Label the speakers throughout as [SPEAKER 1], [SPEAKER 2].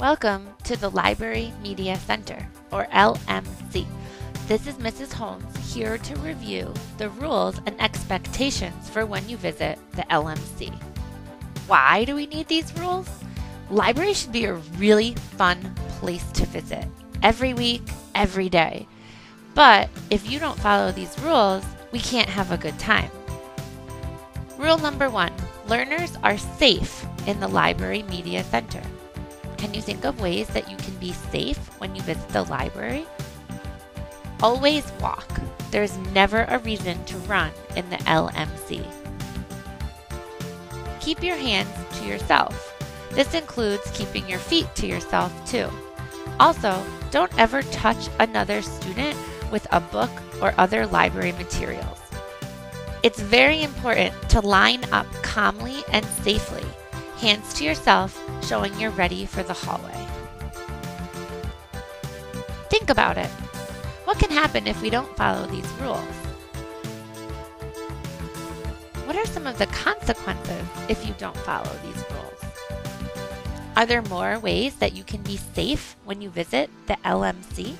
[SPEAKER 1] Welcome to the Library Media Center, or LMC. This is Mrs. Holmes here to review the rules and expectations for when you visit the LMC. Why do we need these rules? Libraries should be a really fun place to visit every week, every day. But if you don't follow these rules, we can't have a good time. Rule number 1, learners are safe in the Library Media Center. Can you think of ways that you can be safe when you visit the library? Always walk. There's never a reason to run in the LMC. Keep your hands to yourself. This includes keeping your feet to yourself too. Also, don't ever touch another student with a book or other library materials. It's very important to line up calmly and safely, hands to yourself, showing you're ready for the hallway. Think about it. What can happen if we don't follow these rules? What are some of the consequences if you don't follow these rules? Are there more ways that you can be safe when you visit the LMC?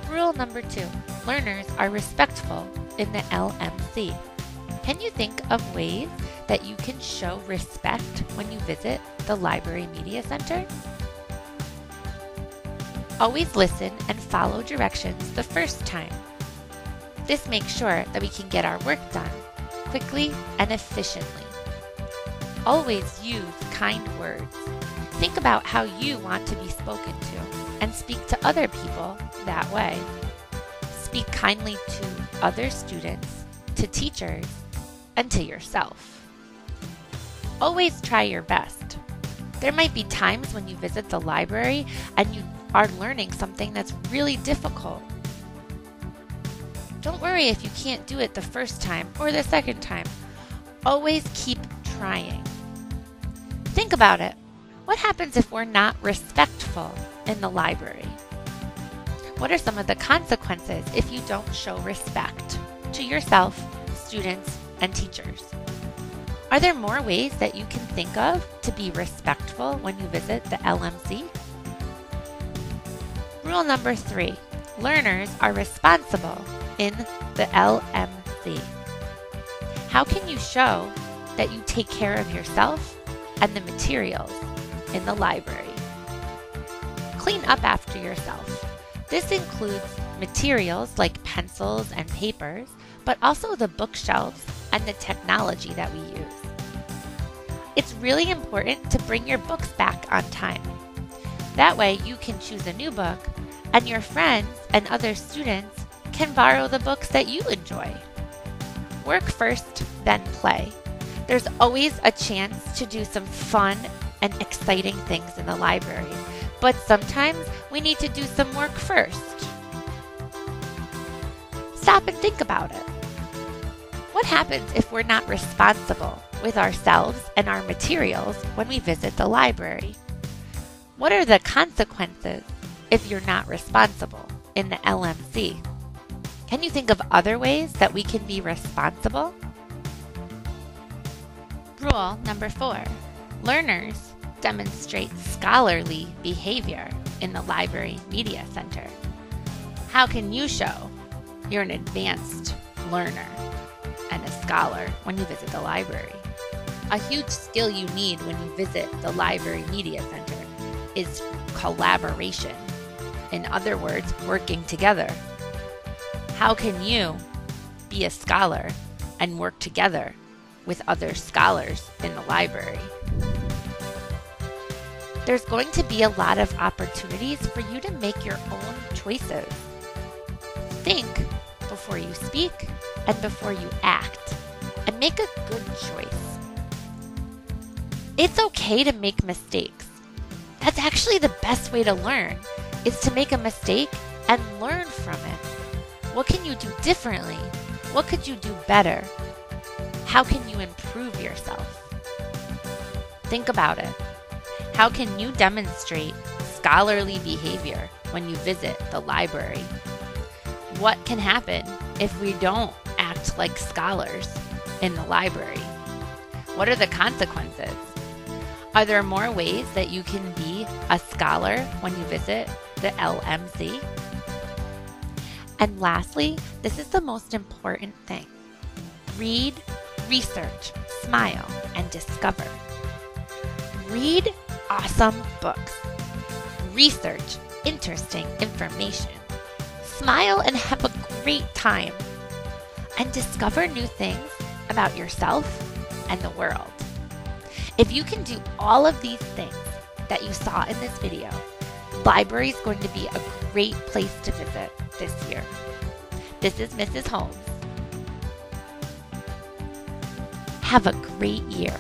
[SPEAKER 1] Rule number 2, learners are respectful in the LMC. Can you think of ways that you can show respect when you visit the Library Media Center? Always listen and follow directions the first time. This makes sure that we can get our work done quickly and efficiently. Always use kind words. Think about how you want to be spoken to and speak to other people that way. Speak kindly to other students, to teachers, and to yourself. Always try your best. There might be times when you visit the library and you are learning something that's really difficult. Don't worry if you can't do it the first time or the second time. Always keep trying. Think about it. What happens if we're not respectful in the library? What are some of the consequences if you don't show respect to yourself, students, and teachers? Are there more ways that you can think of to be respectful when you visit the LMC? Rule number 3, learners are responsible in the LMC. How can you show that you take care of yourself and the materials in the library? Clean up after yourself. This includes materials like pencils and papers, but also the bookshelves and the technology that we use. It's really important to bring your books back on time. That way you can choose a new book and your friends and other students can borrow the books that you enjoy. Work first, then play. There's always a chance to do some fun and exciting things in the library, but sometimes we need to do some work first. Stop and think about it. What happens if we're not responsible with ourselves and our materials when we visit the library? What are the consequences if you're not responsible in the LMC? Can you think of other ways that we can be responsible? Rule number 4, learners demonstrate scholarly behavior in the Library Media Center. How can you show you're an advanced learner and a scholar when you visit the library? A huge skill you need when you visit the Library Media Center is collaboration. In other words, working together. How can you be a scholar and work together with other scholars in the library? There's going to be a lot of opportunities for you to make your own choices. Think before you speak and before you act, and make a good choice. It's okay to make mistakes. That's actually the best way to learn, is to make a mistake and learn from it. What can you do differently? What could you do better? How can you improve yourself? Think about it. How can you demonstrate scholarly behavior when you visit the library? What can happen if we don't act like scholars in the library? What are the consequences? Are there more ways that you can be a scholar when you visit the LMC? And lastly, this is the most important thing. Read, research, smile, and discover. Read awesome books. Research interesting information. Smile and have a great time. And discover new things about yourself and the world. If you can do all of these things that you saw in this video, library is going to be a great place to visit this year. This is Mrs. Holmes. Have a great year.